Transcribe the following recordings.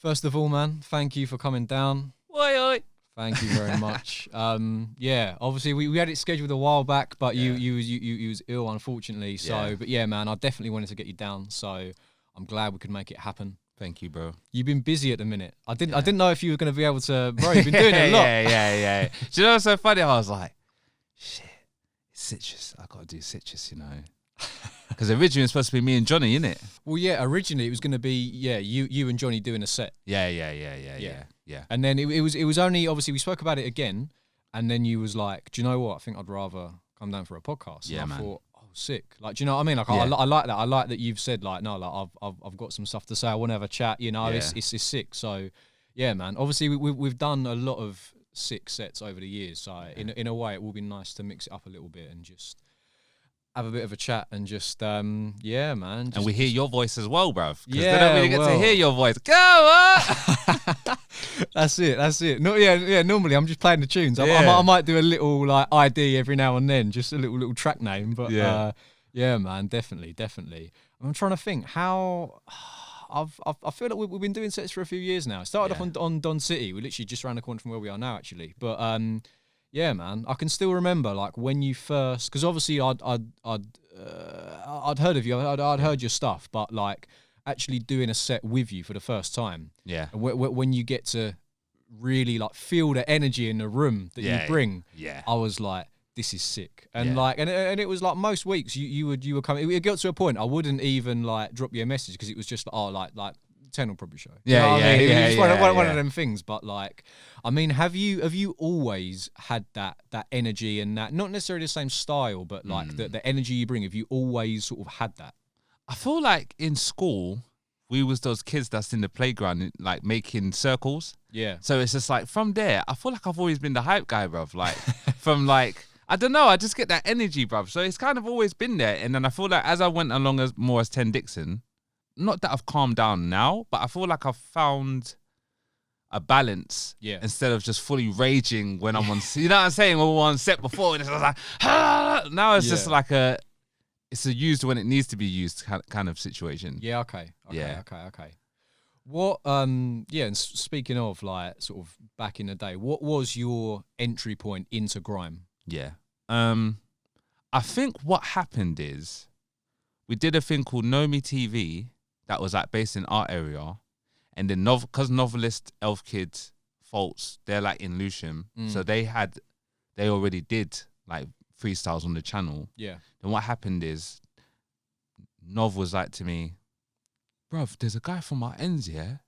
First of all, man, thank you for coming down. Oi, oi. Thank you very much. Yeah, obviously we had it scheduled a while back, but you was ill, unfortunately. So, but yeah, man, I definitely wanted to get you down. So I'm glad we could make it happen. Thank you, bro. You've been busy at the minute. I didn't know if you were going to be able to. Bro, you've been doing it a lot. Yeah. Do you know what's so funny? I was like, shit, it's citrus. I got to do citrus, you know. Because originally it was supposed to be me and Johnny, innit? Well, yeah, originally it was going to be you and Johnny doing a set. Yeah. And then it was only, obviously we spoke about it again, and then you was like, do you know what? I think I'd rather come down for a podcast. Yeah, and I man. thought, oh, sick. Like, do you know what I mean? Like, I like that. I like that you've said like, no, like I've got some stuff to say. I want to have a chat. You know, it's sick. So, yeah, man. Obviously we've done a lot of sick sets over the years. So in a way, it will be nice to mix it up a little bit and just have a bit of a chat and just, yeah, man. And we hear your voice as well, bruv. Because Yeah, they don't really get to hear your voice. Go on! That's it. No, yeah. Normally, I'm just playing the tunes. I might do a little like ID every now and then, just a little track name. But yeah, man, definitely. I'm trying to think how. I feel like we've been doing sets for a few years now. It started off on Don City. We're literally just around the corner from where we are now, actually. But yeah, man, I can still remember like when you first, because obviously I'd heard of you, I'd heard your stuff, but like actually doing a set with you for the first time. Yeah. When you get to really like feel the energy in the room that you bring. Yeah. I was like, this is sick. And like, and it was like most weeks you were coming. It got to a point I wouldn't even like drop you a message because it was just like 10 will probably show. You know what I mean? It was just one of them things. But like, I mean, have you always had that energy and that, not necessarily the same style, but like the energy you bring? Have you always sort of had that? I feel like in school, we was those kids that's in the playground, like making circles. Yeah. So it's just like from there, I feel like I've always been the hype guy, bruv. Like from like, I don't know, I just get that energy, bruv. So it's kind of always been there. And then I feel like as I went along more as Ten Dixon, not that I've calmed down now, but I feel like I've found a balance instead of just fully raging when I'm on, you know what I'm saying? When we're on set before, and it's like, now it's just like it's a used when it needs to be used kind of situation. Yeah, okay. What, and speaking of like sort of back in the day, what was your entry point into grime? Yeah. I think what happened is we did a thing called Know Me TV that was like based in our area. And then because Novelist, Elf Kids, Faults, they're like in Lewisham. So they already did like freestyles on the channel. Yeah. Then what happened is Nov was like to me, bruv, there's a guy from our ends here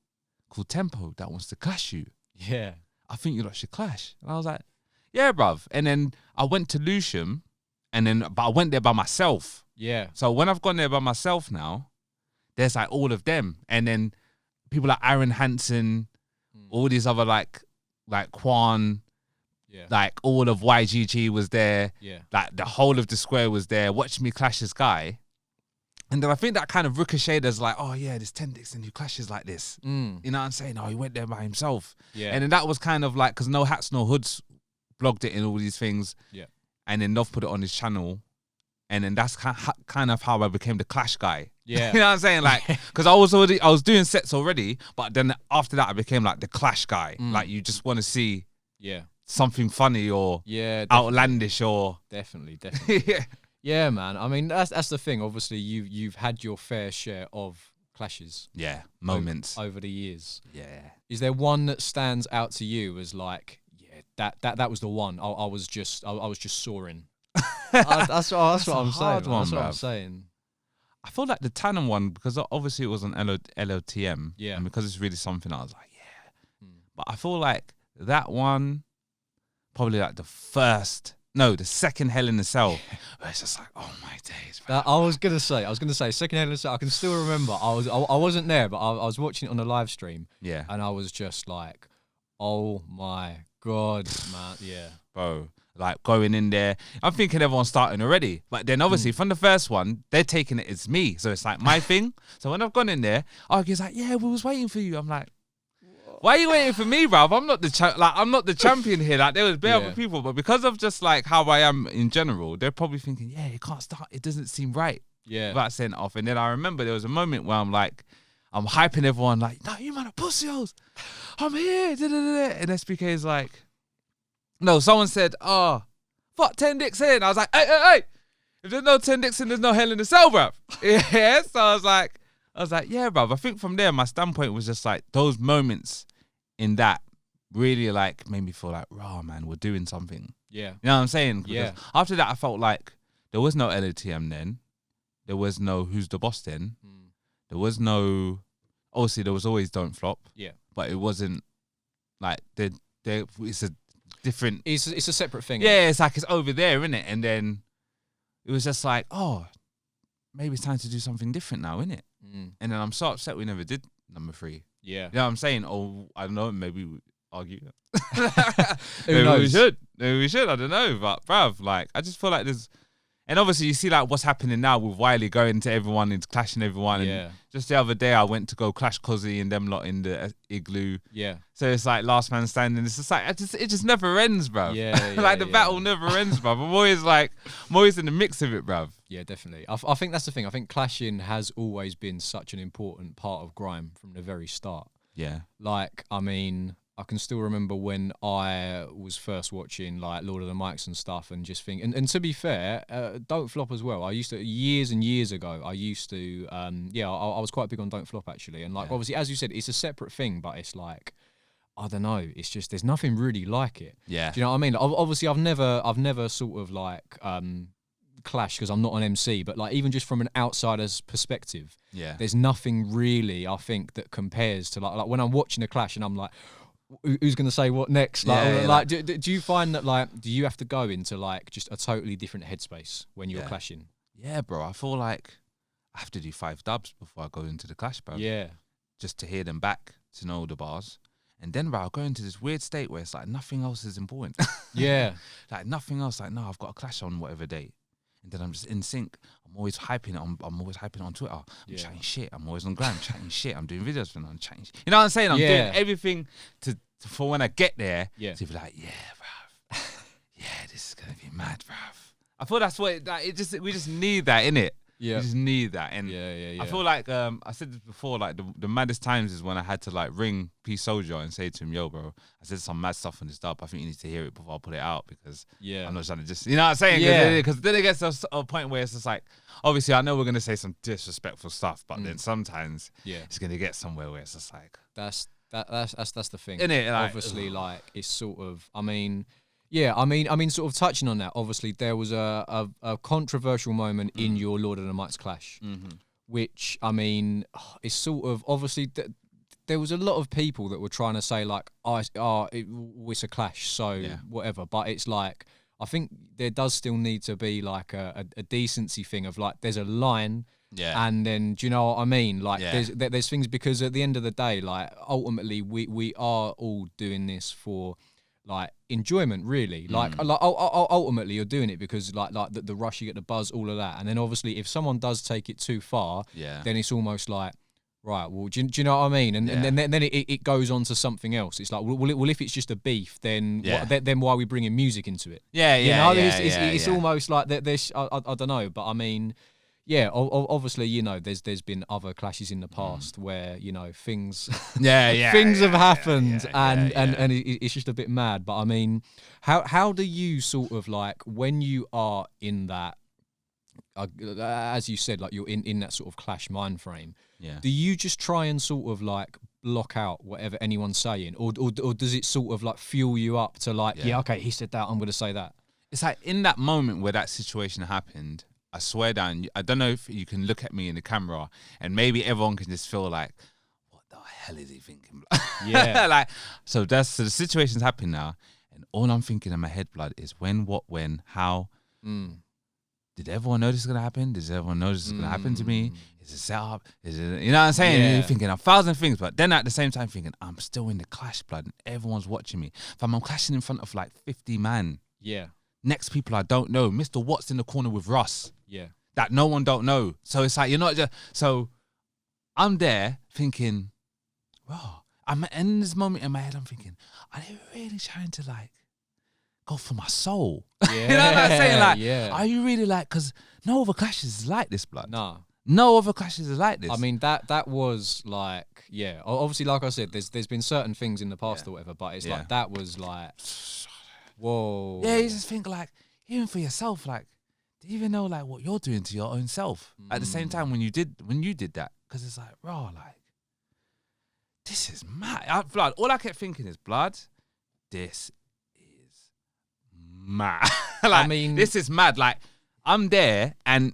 called Tempo that wants to clash you. Yeah. I think you lot should clash. And I was like, yeah, bruv. And then I went to Lewisham but I went there by myself. Yeah. So when I've gone there by myself now, there's like all of them. And then people like Aaron Hansen, all these other like Quan, like all of YGG was there. Yeah. Like the whole of the square was there. Watch me clash this guy. And then I think that kind of ricocheted as like, oh yeah, there's Ten Dixon who clashes like this. You know what I'm saying? Oh, he went there by himself. Yeah. And then that was kind of like, because No Hats, No Hoods blogged it in all these things. Yeah. And then Nov put it on his channel. And then that's kind of how I became the clash guy. Yeah. You know what I'm saying? Like, because I was doing sets already, but then after that I became like the clash guy. Like you just want to see something funny or outlandish or... Definitely. Yeah, man. I mean, that's the thing. Obviously, you've had your fair share of clashes. Yeah, moments. Over the years. Yeah. Is there one that stands out to you as like, that was the one? I was just soaring. That's what I'm saying. That's what I'm saying. I feel like the Tannum one, because obviously it was on LOTM. Yeah. And because it's really something, I was like, yeah. But I feel like that one, probably like the second Hell in a Cell. It's just like, oh my days. I was gonna say second Hell in a Cell. I can still remember. I wasn't there, but I was watching it on the live stream. Yeah. And I was just like, oh my God, man. Yeah. Bro. Like going in there, I'm thinking everyone's starting already. But then obviously from the first one, they're taking it as me. So it's like my thing. So when I've gone in there, Argu's like, yeah, we was waiting for you. I'm like, why are you waiting for me, bruv? I'm not the champion here. Like there was bare other people, but because of just like how I am in general, they're probably thinking, yeah, you can't start. It doesn't seem right. Yeah. Without saying it off. And then I remember there was a moment where I'm I'm hyping everyone like, no, you man are pussios. I'm here. And SPK is like, no, someone said, oh, fuck Ten Dixon. I was like, hey. If there's no Ten Dixon, there's no hell in the cell, bruv. Yeah. So I was like, yeah, bruv. I think from there, my standpoint was just like those moments in that really like made me feel like, raw, man, we're doing something. Yeah. You know what I'm saying? Yeah. Because after that, I felt like there was no LATM then. There was no Who's the Boss then. There was no, obviously there was always Don't Flop. Yeah. But it wasn't like, it's a different. It's a separate thing. Yeah, it's like it's over there, isn't it? And then it was just like, oh, maybe it's time to do something different now, innit? And then I'm so upset we never did number 3. Yeah. You know what I'm saying? Oh, I don't know, maybe we argue. Who knows? Maybe we should, I don't know. But bruv, like, I just feel like there's, and obviously you see like what's happening now with Wiley going to everyone and clashing everyone. Yeah. And just the other day I went to go clash Cozzy and them lot in the igloo. Yeah. So it's like last man standing. It's just like, it just never ends, bruv. Yeah. Like the battle never ends, bruv. I'm always in the mix of it, bruv. Yeah, definitely. I think that's the thing. I think clashing has always been such an important part of grime from the very start. Yeah. Like, I mean, I can still remember when I was first watching like Lord of the Mics and stuff, and just think, and to be fair, Don't Flop as well. I used to, years and years ago, I used to, I was quite big on Don't Flop actually. And like, obviously, as you said, it's a separate thing, but it's like, I don't know, it's just, there's nothing really like it. Yeah. Do you know what I mean? Like, obviously, I've never sort of like, clash because I'm not an MC, but like even just from an outsider's perspective, there's nothing really, I think, that compares to like when I'm watching a clash and I'm like, who's going to say what next? Like, do you find that like, do you have to go into like just a totally different headspace when you're clashing? Yeah, bro. I feel like I have to do 5 dubs before I go into the clash, bro. Yeah. Just to hear them back, to know the bars. And then, bro, I'll go into this weird state where it's like nothing else is important. Yeah. Like nothing else. Like, no, I've got a clash on whatever date. And then I'm just in sync. I'm always hyping it on Twitter. I'm chatting shit. I'm always on Gram chatting shit. I'm doing videos for now. I'm chatting shit. You know what I'm saying? I'm doing everything for when I get there to be like, yeah, bruv. Yeah, this is going to be mad, bruv. I feel that's what we just need that, innit? Yeah. We just need that. And I feel like, I said this before, like the maddest times is when I had to like ring P Soldier and say to him, yo, bro, I said some mad stuff on this dub. I think you need to hear it before I put it out because I'm not trying to just, you know what I'm saying? Because then it gets to a point where it's just like, obviously I know we're going to say some disrespectful stuff, but then sometimes it's going to get somewhere where it's just like. That's the thing. Innit? Like, obviously, like, it's sort of, I mean, sort of touching on that, obviously there was a controversial moment in your Lord of the Mics clash, which, I mean, it's sort of, obviously, there was a lot of people that were trying to say, like, it's a clash, so whatever. But it's like, I think there does still need to be, like, a decency thing of, like, there's a line, and then, do you know what I mean? Like, there's things, because at the end of the day, like, ultimately, we are all doing this for, like, enjoyment, really. Like ultimately you're doing it because like the rush, you get the buzz, all of that. And then obviously if someone does take it too far, then it's almost like, right, well, do you know what I mean? And then it goes on to something else. It's like, well, if it's just a beef, then then why are we bringing music into it? It's almost like there's I don't know, but I mean, obviously, you know, there's been other clashes in the past where, you know, things things have happened and it's just a bit mad. But I mean, how do you sort of like, when you are in that, as you said, like you're in that sort of clash mind frame, do you just try and sort of like block out whatever anyone's saying, or does it sort of like fuel you up to like, okay, he said that, I'm going to say that? It's like in that moment where that situation happened, I swear down, I don't know if you can look at me in the camera and maybe everyone can just feel like, what the hell is he thinking? Like, so the situation's happening now, and all I'm thinking in my head, blood, is when, what, when, how. Did everyone know this is going to happen? Does everyone know this is going to happen to me? Is it set up? Is it, you know what I'm saying? You're thinking 1,000 things, but then at the same time thinking, I'm still in the clash, blood, and everyone's watching me. If I'm clashing in front of like 50 man. Next people I don't know. Mr. Watts in the corner with Russ. That no one don't know. So it's like, you're not just, so I'm there thinking, wow. I'm in this moment in my head, I'm thinking, are they really trying to like go for my soul? You know what I'm saying? Like, are you really like, because no other clashes is like this, blood. No other clashes is like this. I mean, that was like, yeah. Obviously, like I said, there's been certain things in the past or whatever, but it's like that was like, whoa. Yeah, you just think like, even for yourself, like, do you even know like what you're doing to your own self at the same time when you did that? Because it's like, bro, like, this is mad. Blood. All I kept thinking is, blood, this is mad. Like, I mean, this is mad. Like, I'm there, and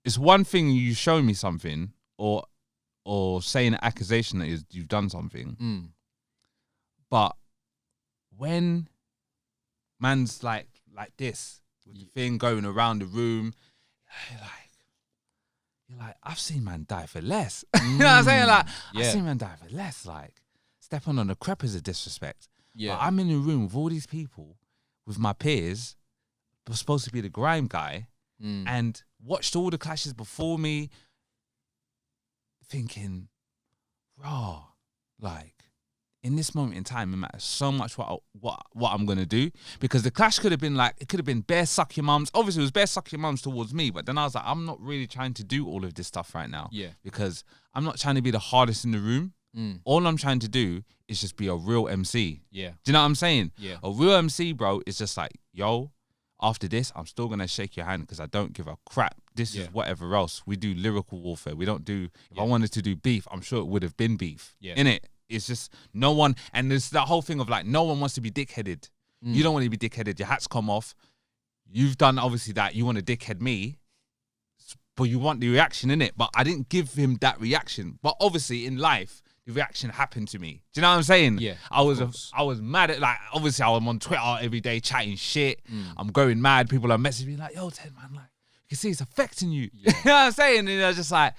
it's one thing you show me something or say an accusation that you've done something, but when man's like this with the thing going around the room, you're like, I've seen man die for less. You know what I'm saying? Like, I've seen man die for less. Like, stepping on the crep is a disrespect. Yeah, but I'm in a room with all these people, with my peers, who are supposed to be the grime guy, and watched all the clashes before me, thinking, raw, like, in this moment in time, it matters so much what I'm gonna do, because the clash could have been like, it could have been bare suck your mums. Obviously, it was bare suck your mums towards me, but then I was like, I'm not really trying to do all of this stuff right now. Yeah, because I'm not trying to be the hardest in the room. All I'm trying to do is just be a real MC. Yeah, do you know what I'm saying? Yeah, a real MC, bro, is just like, yo, after this, I'm still gonna shake your hand because I don't give a crap. This is whatever else. We do lyrical warfare. We don't do. If I wanted to do beef, I'm sure it would have been beef. Yeah, innit? It's just no one, and there's that whole thing of like, no one wants to be dickheaded. You don't want to be dickheaded. Your hat's come off. You've done obviously that. You want to dickhead me, but you want the reaction in it. But I didn't give him that reaction. But obviously in life, the reaction happened to me. Do you know what I'm saying? Yeah. I was mad at, like, obviously I was on Twitter every day chatting shit. I'm going mad. People are messaging me like, yo, Ted, man, like, you can see it's affecting you. Yeah. You know what I'm saying? And I was just like,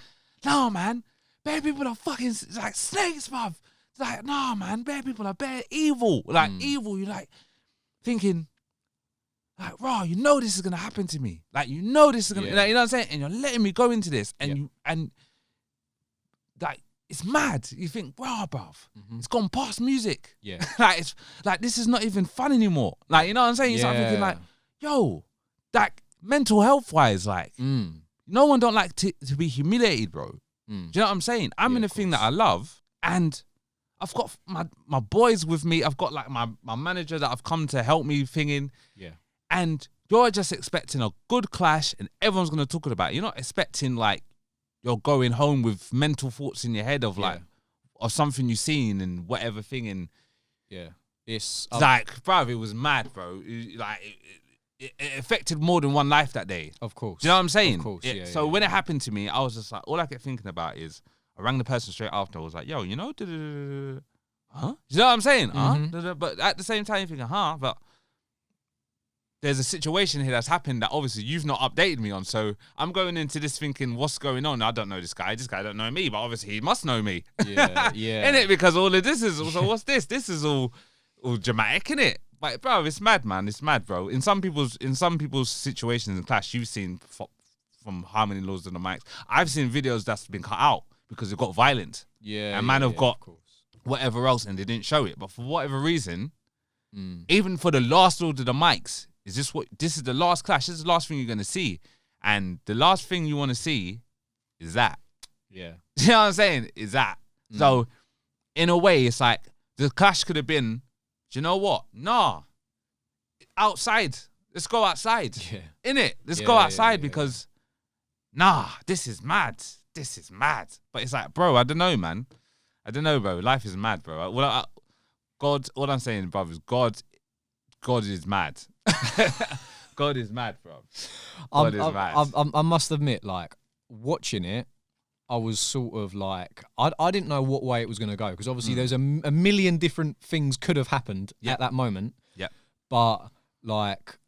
no, man, bad people are fucking like snakes, bruv. Like, nah, man, bad people are bare evil. Like, evil. You're like thinking, like, raw, you know this is gonna happen to me. Like, you know this is gonna, like, you know what I'm saying? And you're letting me go into this, and like, it's mad. You think, raw, bruv, it's gone past music. Yeah, like, it's like, this is not even fun anymore. Like, you know what I'm saying? You start thinking like, yo, like, mental health wise, like, no one don't like to be humiliated, bro. Do you know what I'm saying? I'm in a thing that I love, and I've got my boys with me. I've got like my manager that I've come to help me thinking. Yeah. And you're just expecting a good clash and everyone's going to talk about it. You're not expecting like you're going home with mental thoughts in your head of like, of something you've seen and whatever thing. And it's like, bruv, it was mad, bro. It affected more than one life that day. Of course. Do you know what I'm saying? Of course, So when it happened to me, I was just like, all I kept thinking about is, I rang the person straight after. I was like, yo, you know, huh? Do you know what I'm saying? But at the same time, you're thinking, but there's a situation here that's happened that obviously you've not updated me on. So I'm going into this thinking, what's going on? I don't know this guy. This guy don't know me, but obviously he must know me. Yeah, yeah. Innit? Because all of this is, so what's this? This is all dramatic, innit? Like, bro, it's mad, man. It's mad, bro. In some people's situations in clash, you've seen from how many laws on the mics. I've seen videos that's been cut out because it got violent. Yeah. And man have got whatever else and they didn't show it. But for whatever reason, even for the last lord of the mics, this is the last clash. This is the last thing you're gonna see. And the last thing you want to see is that. Yeah. You know what I'm saying? Is that. So in a way, it's like the clash could have been, do you know what? Nah. Outside. Let's go outside. Yeah. Innit? Let's go outside because nah, this is mad. This is mad. But it's like, bro, I don't know, man. I don't know, bro. Life is mad, bro. God, all I'm saying, brother, is God is mad. God is mad, bro. God is mad. I must admit, like, watching it, I was sort of like, I didn't know what way it was going to go, because obviously there's a million different things could have happened at that moment. Yeah. But, like,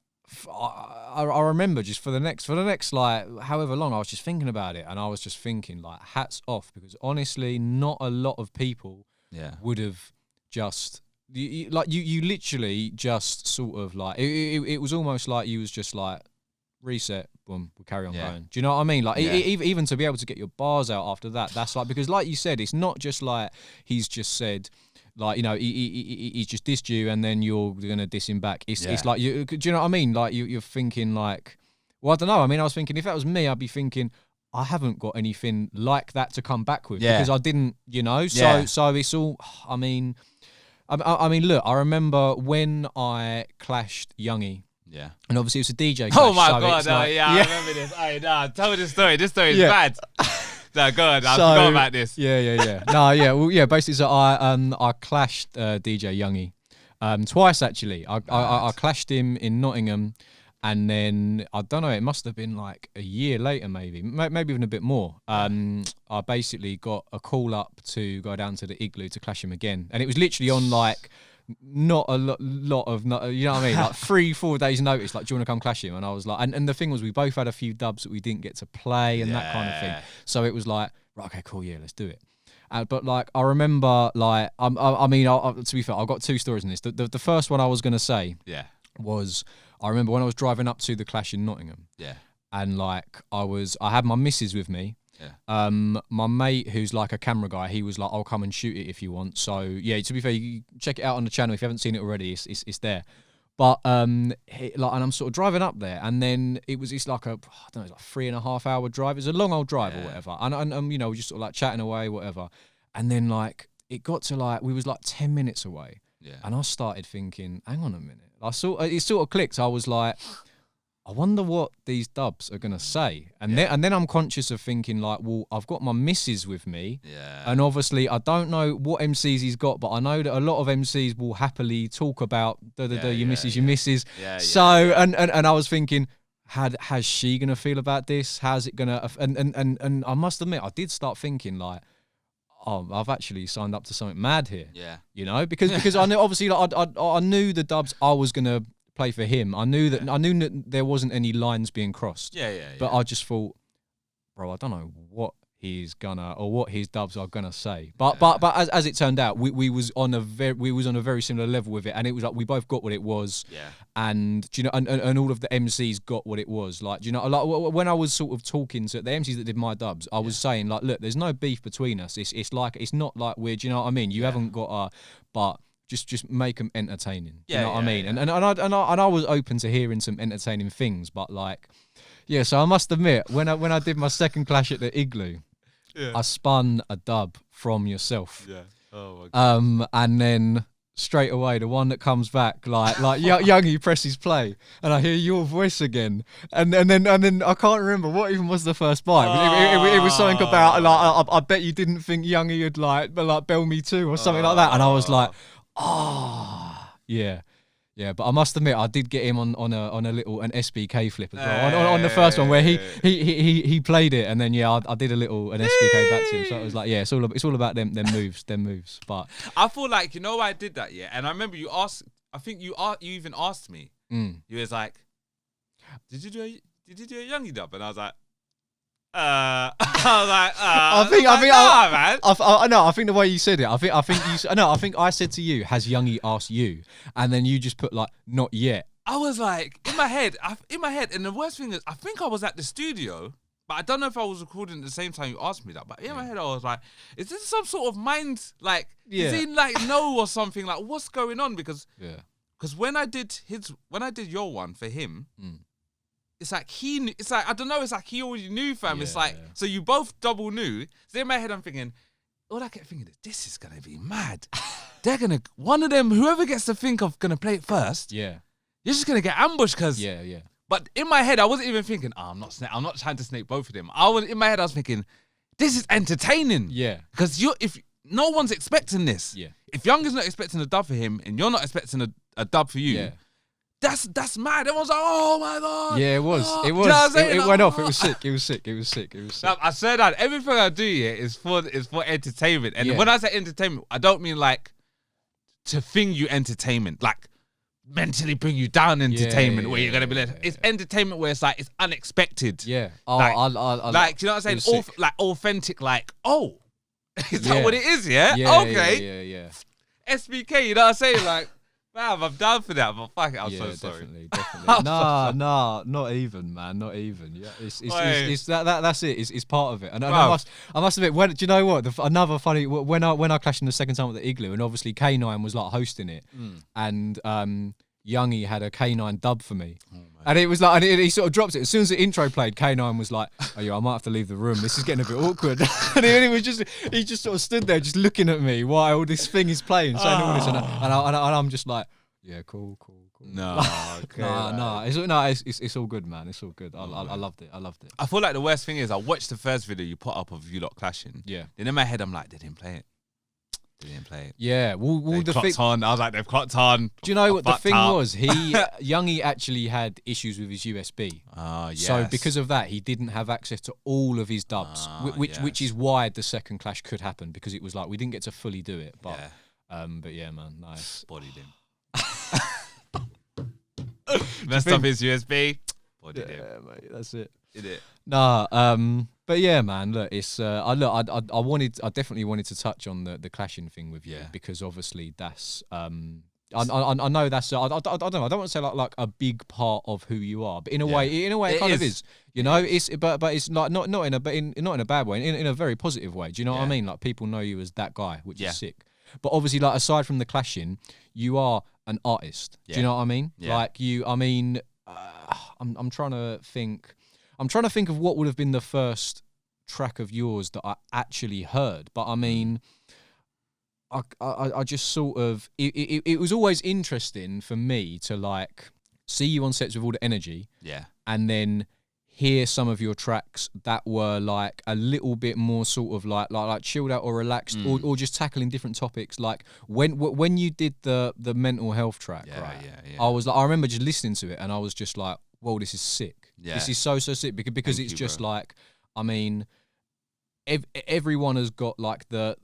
I remember just for the next like however long, I was just thinking about it, and I was just thinking like, hats off, because honestly not a lot of people would have just you literally just sort of like it was almost like you was just like, reset, boom, we'll carry on going. Do you know what I mean? Like even to be able to get your bars out after that, that's like, because like you said, it's not just like he's just said, like, you know, he's just dissed you and then you're gonna diss him back. It's like, do you know what I mean? Like you're thinking like, well, I don't know. I mean, I was thinking if that was me, I'd be thinking, I haven't got anything like that to come back with Yeah. because I didn't, you know. So Yeah. so it's all. I mean, look. I remember when I clashed Youngie. Yeah. And obviously it was a DJ clash. Oh my so God! it's No, like, I remember this. Hey, nah, tell this story. This story is Yeah. bad. No, go on. I forgot about this. Yeah. No, yeah. Well, yeah. Basically, so I clashed DJ Youngie twice actually. I clashed him in Nottingham, and then I don't know. It must have been like a year later, maybe even a bit more. I basically got a call up to go down to the Igloo to clash him again, and it was literally on like. Not a lot of, you know what I mean? Like 3-4 days notice, like, do you want to come clash him? And I was like, and the thing was, we both had a few dubs that we didn't get to play and that kind of thing. So it was like, right, okay, cool, yeah, let's do it. But like, I remember, like, I mean, to be fair, I've got two stories in this. The first one I was going to say was, I remember when I was driving up to the clash in Nottingham. Yeah. And like, I had my missus with me. Yeah. My mate, who's like a camera guy, he was like, "I'll come and shoot it if you want." So yeah, to be fair, you check it out on the channel if you haven't seen it already. It's there. But and I'm sort of driving up there, and then it's like I don't know, it's like 3.5 hour drive. It's a long old drive or whatever. And you know, we just sort of like chatting away, whatever. And then like it got to like we was like 10 minutes away. Yeah. And I started thinking, hang on a minute. It sort of clicked. I was like, I wonder what these dubs are gonna say, and then I'm conscious of thinking like, well, I've got my missus with me, and obviously I don't know what MCs he's got, but I know that a lot of MCs will happily talk about your missus. And I was thinking, how's she gonna feel about this? How's it gonna? And I must admit, I did start thinking like, oh, I've actually signed up to something mad here. Yeah, you know, because I knew obviously like, I knew the dubs I was gonna play for him. I knew that there wasn't any lines being crossed. But I just thought, bro, I don't know what he's gonna or what his dubs are gonna say. But as it turned out, we was on a very similar level with it, and it was like we both got what it was. Yeah. And do you know, and all of the MCs got what it was. Like, do you know, like when I was sort of talking to the MCs that did my dubs, I was saying like, look, there's no beef between us. It's like it's not like weird. Do you know what I mean? You haven't got but. Just make them entertaining. You know what I mean? And I was open to hearing some entertaining things, but like, so I must admit, when I did my second clash at the Igloo, I spun a dub from yourself. Yeah. Oh my God. And then straight away, the one that comes back, like Youngie presses play, and I hear your voice again, and then I can't remember what even was the first bite. It was something about like I bet you didn't think Youngie would like bell me too or something like that, and I was like. Yeah. But I must admit, I did get him on an SBK flip as well. On the first one where he played it, and then I did an SBK back to him. So it was like, it's all about them moves. But I feel like, you know why I did that, and I remember you asked. I think you even asked me. You was like, did you do a Youngie dub? And I was like. I was like, I think the way you said it, I think I said to you, has Youngie asked you, and then you just put like, not yet. I was like, in my head, and the worst thing is, I think I was at the studio, but I don't know if I was recording at the same time you asked me that. But in my head, I was like, is this some sort of mind, like, is he like no or something? Like, what's going on? Because when I did your one for him. It's like I don't know. It's like he already knew, fam. It's like so you both double knew. So in my head, I'm thinking, all I kept thinking is, this is gonna be mad. They're gonna one of them, whoever gets to think of gonna play it first. Yeah, you're just gonna get ambushed because But in my head, I wasn't even thinking, I'm not trying to snake both of them. In my head, I was thinking, this is entertaining. Yeah, because if no one's expecting this. Yeah, if Young is not expecting a dub for him, and you're not expecting a dub for you. Yeah. That's mad. Everyone's like, oh my God. Yeah, it was. It was. It went off. It was sick. It was sick. Now, I said that everything I do here is for entertainment. And when I say entertainment, I don't mean like to thing you entertainment, like mentally bring you down entertainment where you're gonna be like, it's entertainment where it's like it's unexpected. Yeah. Oh, like, like you know what I'm saying? Like authentic, like, oh, is that what it is? Yeah. Okay. Yeah. SBK, you know what I'm saying? Like, man, I'm down for that, but fuck it, I'm so sorry. Definitely. Nah, not even, man, not even. Yeah, it's that's it. It's part of it. And I must admit, do you know what? Another funny when I clashed in the second time at the Igloo, and obviously K9 was like hosting it, and Youngie had a K9 dub for me. And it was like, and he sort of dropped it. As soon as the intro played, K9 was like, oh, yeah, I might have to leave the room. This is getting a bit awkward. And he just sort of stood there just looking at me while all this thing is playing, saying all this. And I'm just like, yeah, cool. No, okay, it's all good, man. It's all good. I loved it. I feel like the worst thing is I watched the first video you put up of you lot clashing. Yeah. Then in my head, I'm like, they didn't play it. Yeah, They've clocked on. I was like, they've clocked on. Do you know what the thing was? Youngie actually had issues with his USB. Yes. So because of that, he didn't have access to all of his dubs, which is why the second clash could happen, because it was like we didn't get to fully do it. But yeah, man, nice. Bodied him. Messed up his USB. Bodied him. Yeah, mate, that's it. Did it? Nah, but yeah, man. Look, it's I definitely wanted to touch on the clashing thing with you, because obviously that's I know that's I don't know. I don't want to say like a big part of who you are, but in a way it kind of is. You know, it's but it's like not in a bad way, in a very positive way. Do you know what I mean? Like people know you as that guy, which is sick. But obviously, like aside from the clashing, you are an artist. Do you know what I mean? Yeah. Like you, I mean, I'm trying to think. I'm trying to think of what would have been the first track of yours that I actually heard. But I mean, I just sort of it was always interesting for me to like see you on sets with all the energy. Yeah. And then hear some of your tracks that were like a little bit more sort of like chilled out or relaxed, or just tackling different topics. Like when you did the mental health track, right? I was like, I remember just listening to it and I was just like, whoa, this is sick. Yeah. This is so sick because it's just like, I mean, everyone has got like the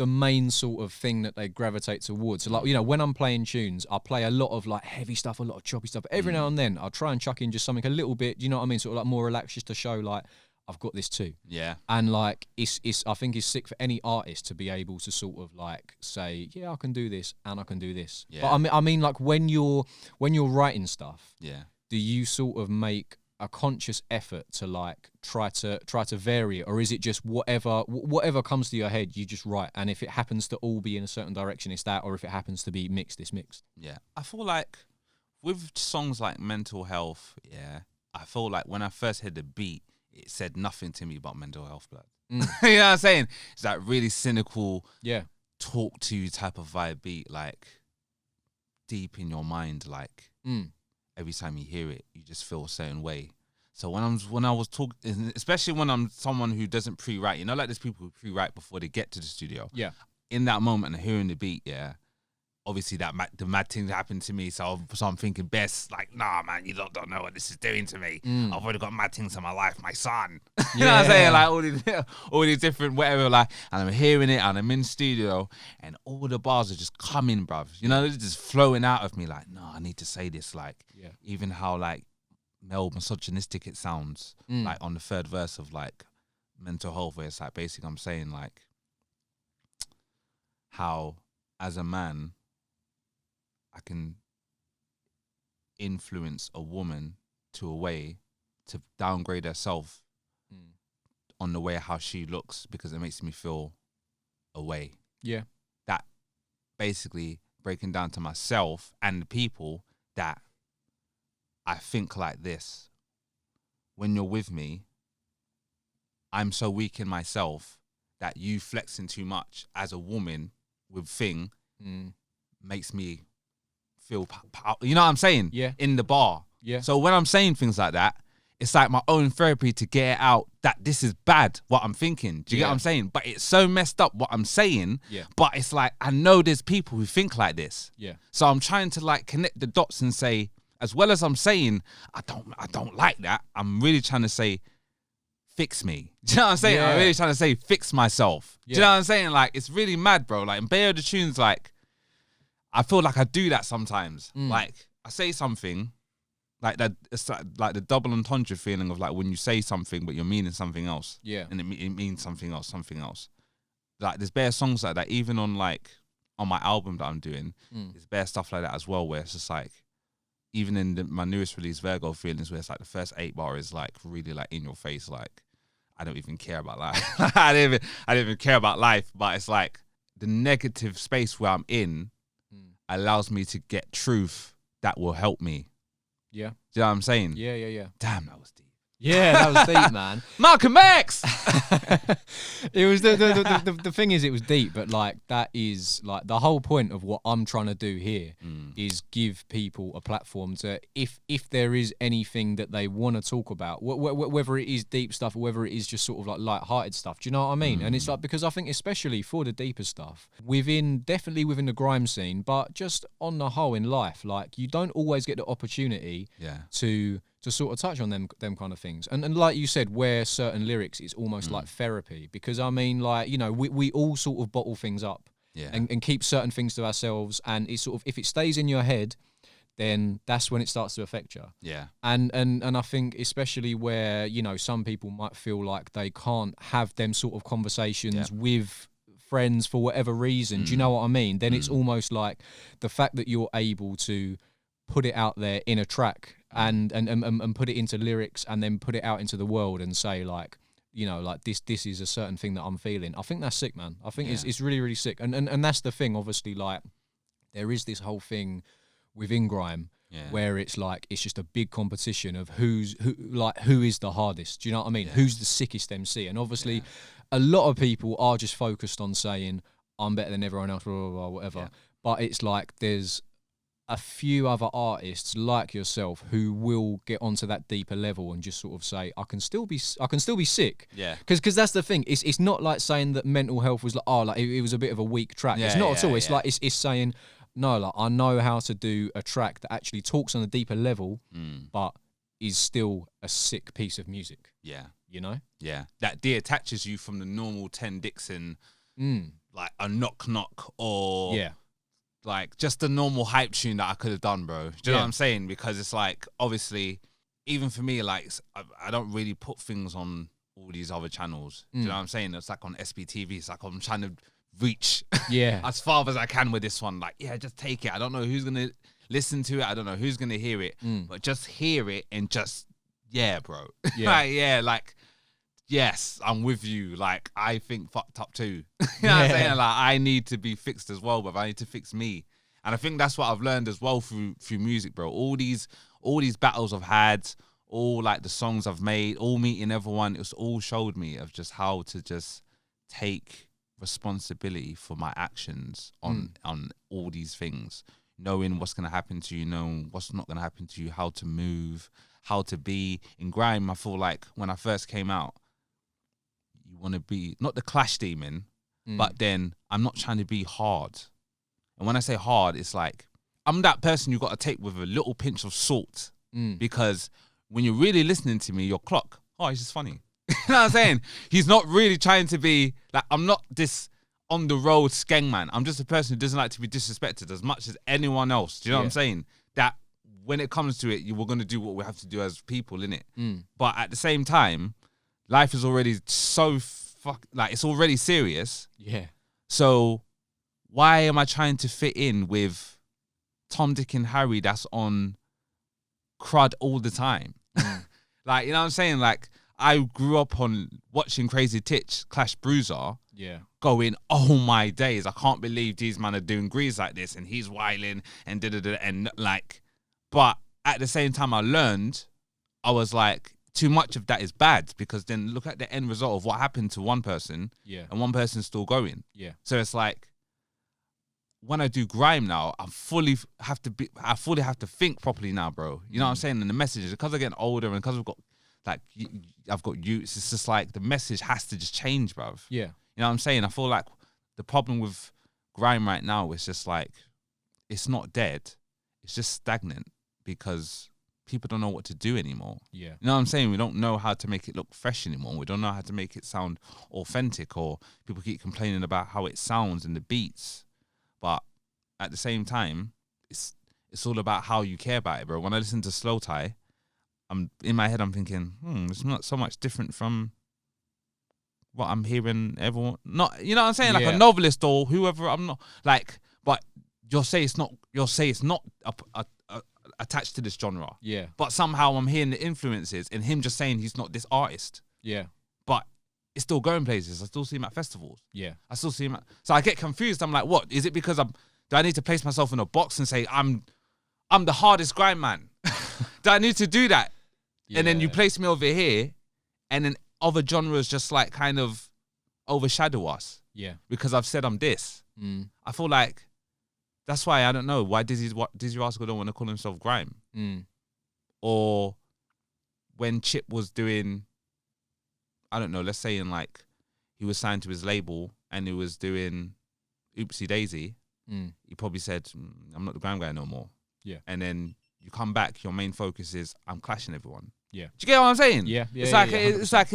main sort of thing that they gravitate towards. So like, you know, when I'm playing tunes, I play a lot of like heavy stuff, a lot of choppy stuff. Every now and then I'll try and chuck in just something a little bit, you know what I mean? Sort of like more relaxed, just to show like, I've got this too. Yeah. And like, it's I think it's sick for any artist to be able to sort of like say, yeah, I can do this and I can do this. Yeah. But I mean like when you're writing stuff, do you sort of make a conscious effort to like try to vary it, or is it just whatever comes to your head you just write, and if it happens to all be in a certain direction it's that, or if it happens to be mixed, it's mixed? Yeah, I feel like with songs like Mental Health, I feel like when I first heard the beat, it said nothing to me but mental health, blood. You know what I'm saying? It's that really cynical, talk to you type of vibe beat, like deep in your mind, like every time you hear it, you just feel a certain way. So when I was talking, especially when I'm someone who doesn't pre-write, you know, like there's people who pre-write before they get to the studio. Yeah. In that moment and hearing the beat, obviously the mad thing happened to me. So I'm thinking, best like, nah, man, you don't know what this is doing to me. I've already got mad things in my life, my son. You know what I'm saying? Like all these different whatever, like, and I'm hearing it and I'm in studio and all the bars are just coming, bruv. You know, they're just flowing out of me like, no, I need to say this. Like, even how like misogynistic it sounds, like on the third verse of like Mental Health, where it's like basically I'm saying like how as a man I can influence a woman to a way to downgrade herself on the way how she looks because it makes me feel a way. Yeah. That basically breaking down to myself and the people that I think like this. When you're with me, I'm so weak in myself that you flexing too much as a woman with thing makes me feel, you know what I'm saying? Yeah. In the bar. Yeah. So when I'm saying things like that, it's like my own therapy to get it out that this is bad, what I'm thinking. Do you get what I'm saying? But it's so messed up what I'm saying. Yeah. But it's like, I know there's people who think like this. Yeah. So I'm trying to like connect the dots and say, as well as I'm saying, I don't like that, I'm really trying to say, fix me. Do you know what I'm saying? Yeah. I'm really trying to say, fix myself. Yeah. Do you know what I'm saying? Like, it's really mad, bro. Like, in Bayo the Tunes, like, I feel like I do that sometimes. Like, I say something, like that, it's like the double entendre feeling of like when you say something, but you're meaning something else. Yeah. And it means something else. Like, there's bare songs like that, even on like, on my album that I'm doing, there's bare stuff like that as well, where it's just like, even in my newest release, Virgo Feelings, where it's like the first 8 bar is like really like in your face, like I don't even care about life. I didn't even care about life, but it's like the negative space where I'm in, allows me to get truth that will help me. Yeah. Do you know what I'm saying? Yeah. Damn, that was deep. Yeah, that was deep, man. Malcolm X! It was the thing is, it was deep, but like that is like the whole point of what I'm trying to do here is give people a platform to, if there is anything that they want to talk about, whether it is deep stuff or whether it is just sort of like light-hearted stuff. Do you know what I mean? And it's like, because I think especially for the deeper stuff definitely within the grime scene, but just on the whole in life, like you don't always get the opportunity to sort of touch on them kind of things. And like you said, where certain lyrics is almost like therapy, because I mean, like, you know, we all sort of bottle things up and keep certain things to ourselves, and it's sort of, if it stays in your head, then that's when it starts to affect you. Yeah. And I think especially where, you know, some people might feel like they can't have them sort of conversations with friends for whatever reason, do you know what I mean? Then it's almost like the fact that you're able to put it out there in a track and put it into lyrics and then put it out into the world and say, like, you know, like this is a certain thing that I'm feeling. I think that's sick, man. I think it's really, really sick. And that's the thing, obviously, like there is this whole thing within grime where it's like, it's just a big competition of who is the hardest. Do you know what I mean? Who's the sickest MC? And obviously a lot of people are just focused on saying, I'm better than everyone else, blah, blah, blah, whatever. Yeah. But it's like, there's a few other artists like yourself who will get onto that deeper level and just sort of say, I can still be sick. Yeah. Because that's the thing. It's not like saying that mental health was like, oh, like it was a bit of a weak track. Yeah, it's not at all. It's like, it's saying, no, like I know how to do a track that actually talks on a deeper level, but is still a sick piece of music. Yeah. You know? Yeah. That detaches you from the normal Ten Dixon, like a knock knock or like just the normal hype tune that I could have done, bro. Do you know what I'm saying? Because it's like, obviously, even for me, like I don't really put things on all these other channels. Do you know what I'm saying? It's like on SBTV. It's like I'm trying to reach as far as I can with this one. Like, just take it. I don't know who's gonna listen to it. I don't know who's gonna hear it, but just hear it and just bro. Like yes, I'm with you. Like, I think fucked up too. You know what I'm saying? Like, I need to be fixed as well, but I need to fix me. And I think that's what I've learned as well through music, bro. All these battles I've had, all like the songs I've made, all meeting everyone, it's all showed me of just how to just take responsibility for my actions on all these things. Knowing what's going to happen to you, knowing what's not going to happen to you, how to move, how to be. In grime, I feel like when I first came out, you want to be not the clash demon, but then I'm not trying to be hard. And when I say hard, it's like I'm that person you got to take with a little pinch of salt, because when you're really listening to me, your clock, he's just funny. You know what I'm saying? He's not really trying to be like, I'm not this on the road skeng man. I'm just a person who doesn't like to be disrespected as much as anyone else. Do you know what I'm saying? That when it comes to it, we're going to do what we have to do as people, innit? But at the same time, life is already so it's already serious. Yeah. So why am I trying to fit in with Tom, Dick and Harry that's on crud all the time? Like, you know what I'm saying? Like, I grew up on watching Crazy Titch Clash Bruiser. Yeah. Going, oh my days, I can't believe these men are doing grease like this and he's whiling and da-da-da, and like, but at the same time I learned, I was like, too much of that is bad, because then look at the end result of what happened to one person, and one person's still going. Yeah. So it's like, when I do grime now, I fully have to think properly now, bro. You know what I'm saying? And the message, because I'm getting older and because I've got youths, it's just like the message has to just change, bruv. Yeah. You know what I'm saying? I feel like the problem with grime right now is just like, it's not dead. It's just stagnant because people don't know what to do anymore. Yeah. You know what I'm saying? We don't know how to make it look fresh anymore. We don't know how to make it sound authentic, or people keep complaining about how it sounds and the beats. But at the same time, it's all about how you care about it, bro. When I listen to Slow Tie, I'm in my head, I'm thinking, it's not so much different from what I'm hearing everyone. Not, you know what I'm saying? Like a novelist or whoever. I'm not like, but you'll say it's not attached to this genre. Yeah. But somehow I'm hearing the influences in him just saying he's not this artist. Yeah. But it's still going places. I still see him at festivals. Yeah. I still see him so I get confused. I'm like, what? Is it because Do I need to place myself in a box and say I'm the hardest grime man? Do I need to do that? Yeah. And then you place me over here, and then other genres just like kind of overshadow us. Yeah. Because I've said I'm this. I feel like that's why I don't know why Dizzy Rascal don't want to call himself grime. Or when Chip was doing, I don't know, let's say in like he was signed to his label and he was doing Oopsie Daisy, he probably said, I'm not the grime guy no more. Yeah. And then you come back, your main focus is I'm clashing everyone. Yeah. Do you get what I'm saying? Yeah. It's like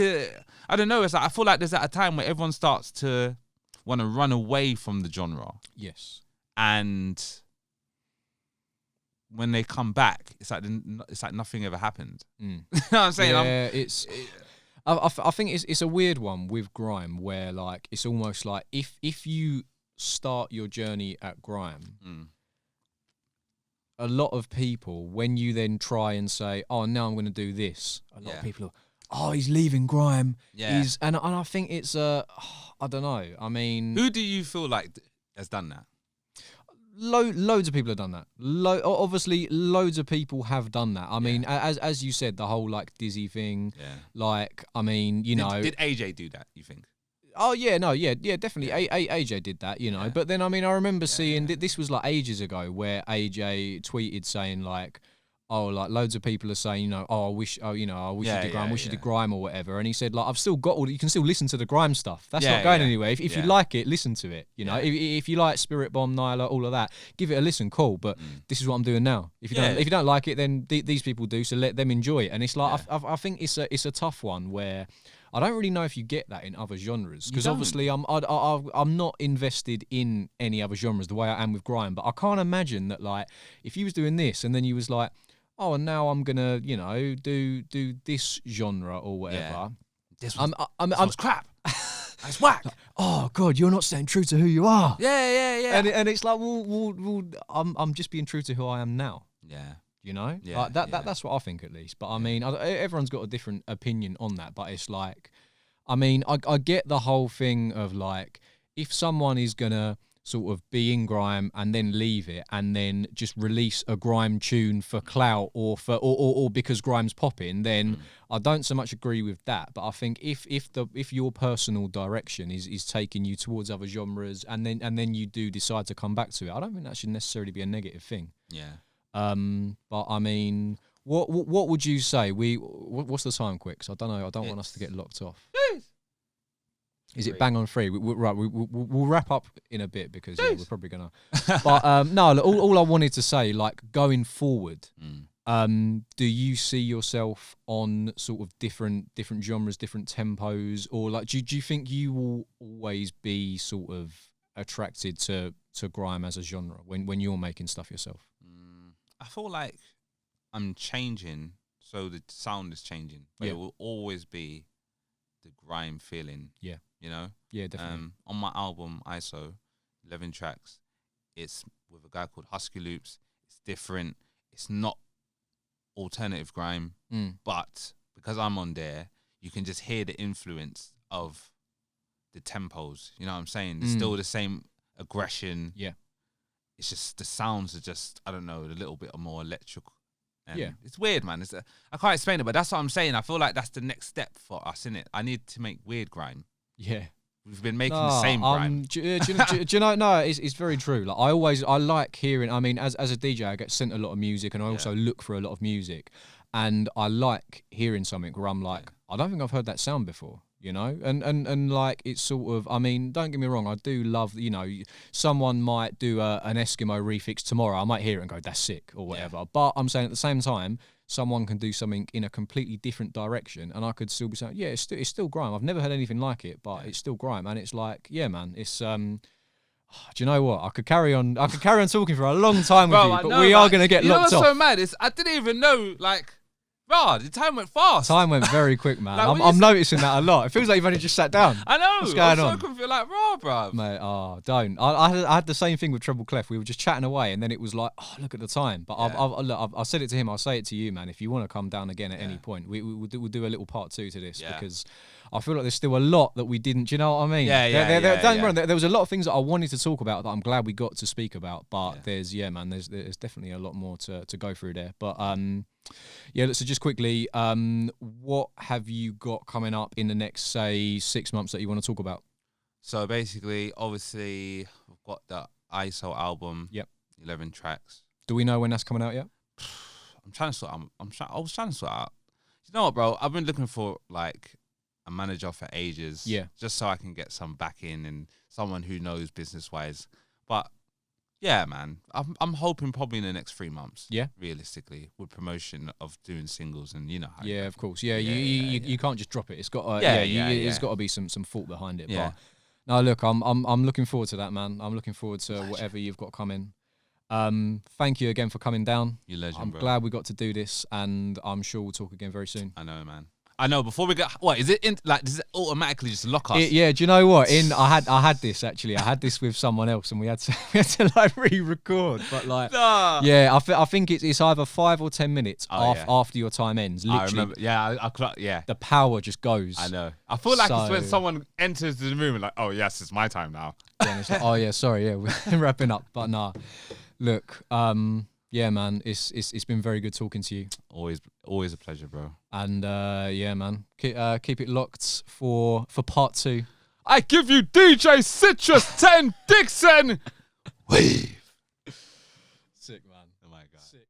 I don't know. It's like I feel like there's at a time where everyone starts to want to run away from the genre. Yes. And when they come back, it's like nothing ever happened. You know what I'm saying? I think it's a weird one with grime where like it's almost like if you start your journey at grime, a lot of people, when you then try and say, oh, now I'm going to do this, a lot of people are, oh, he's leaving grime. Yeah. And I think it's, I don't know. I mean... Who do you feel like has done that? Loads of people have done that. Obviously, loads of people have done that. I mean, as you said, the whole, like, Dizzy thing. Yeah. Like, I mean, you know... Did AJ do that, you think? Oh, yeah, definitely. AJ did that, you know. Yeah. But then, I mean, I remember seeing, this was like ages ago, where AJ tweeted saying like, oh, like loads of people are saying, you know, I wish you did grime, wish you did grime or whatever. And he said, like, I've still got you can still listen to the grime stuff. That's not going anywhere. If you like it, listen to it. You know, if you like Spirit Bomb, Nyla, all of that, give it a listen, cool. But this is what I'm doing now. If you don't like it, then these people do, so let them enjoy it. And it's like, I think it's a tough one where I don't really know if you get that in other genres, because obviously I'm not invested in any other genres the way I am with grime. But I can't imagine that, like, if you was doing this and then you was like, oh, and now I'm gonna, you know, do this genre or whatever. This was crap. That's whack. Oh God, you're not staying true to who you are. Yeah. And it's like, well, I'm just being true to who I am now. Yeah. You know, like that's what I think at least. But I mean, everyone's got a different opinion on that. But it's like, I mean, I get the whole thing of like, if someone is gonna sort of be in grime and then leave it and then just release a grime tune for clout or because grime's popping, then I don't so much agree with that. But I think if your personal direction is taking you towards other genres and then you do decide to come back to it, I don't think that should necessarily be a negative thing. Yeah. But I mean, what would you say? What's the time, quick? 'Cause I don't know. I don't want us to get locked off. Is it bang on 3? We'll wrap up in a bit because we're probably gonna. But no, look, all I wanted to say, like going forward, do you see yourself on sort of different genres, different tempos, or like do you think you will always be sort of attracted to grime as a genre when you're making stuff yourself? I feel like I'm changing, so the sound is changing, but it will always be the grime feeling. Yeah. You know? Yeah, definitely. On my album, ISO, 11 tracks, it's with a guy called Husky Loops. It's different. It's not alternative grime, but because I'm on there, you can just hear the influence of the tempos. You know what I'm saying? It's still the same aggression. Yeah. It's just the sounds are just, I don't know, a little bit more electrical. And it's weird, man. I can't explain it, but that's what I'm saying. I feel like that's the next step for us, innit? I need to make weird grime. Yeah. We've been making the same grime. Do you know? No, it's very true. Like I like hearing. I mean, as a DJ, I get sent a lot of music, and I also look for a lot of music, and I like hearing something where I'm like, I don't think I've heard that sound before. You know, and like it's sort of. I mean, don't get me wrong. I do love. You know, someone might do an Eskimo refix tomorrow. I might hear it and go, "That's sick" or whatever. Yeah. But I'm saying at the same time, someone can do something in a completely different direction, and I could still be saying, "Yeah, it's still grime. I've never heard anything like it, but it's still grime." And it's like, yeah, man, it's Do you know what? I could carry on talking for a long time with you, but we are going to get locked off. You know what's so mad? I didn't even know, like. Bro, the time went fast. Time went very quick, man. Like, I'm noticing that a lot. It feels like you've only just sat down. I know. What's going on? So confused, like, raw, bro. Mate, don't. I had the same thing with Treble Clef. We were just chatting away, and then it was like, oh, look at the time. But I said it to him. I'll say it to you, man. If you want to come down again at any point, we'll do a little part 2 to this because I feel like there's still a lot that we didn't. Do you know what I mean? Yeah, Don't get me wrong, there was a lot of things that I wanted to talk about that I'm glad we got to speak about. But there's definitely a lot more to go through there. But so just quickly, what have you got coming up in the next, say, 6 months that you want to talk about? So basically, obviously, we've got the ISO album. Yep. 11 tracks. Do we know when that's coming out yet? I'm trying to sort out. I was trying to sort out. You know what, bro? I've been looking for like a manager for ages. Yeah. Just so I can get some backing and someone who knows business wise. But yeah, man, I'm hoping probably in the next 3 months. Yeah. Realistically, with promotion of doing singles and you know how. Yeah, of course. Yeah, you can't just drop it. It's got it's got to be some thought behind it. Yeah. But no, look, I'm looking forward to that, man. I'm looking forward to whatever you've got coming. Thank you again for coming down. You legend, I'm glad we got to do this, and I'm sure we'll talk again very soon. I know, man. I know. Before we get, what is it? Does it automatically just lock us? Yeah. Do you know what? I had this actually. I had this with someone else, and we had to like re-record. But like, I think it's either 5 or 10 minutes after your time ends. Literally, I remember. Yeah, the power just goes. I know. I feel like it's when someone enters the room and like, oh yes, it's my time now. Yeah, it's like, oh yeah, sorry, yeah, we're wrapping up. But nah, look, yeah, man, it's been very good talking to you. Always a pleasure, bro. And yeah, man, keep it locked for part 2. I give you DJ Citrus 10 Dixon. Wee.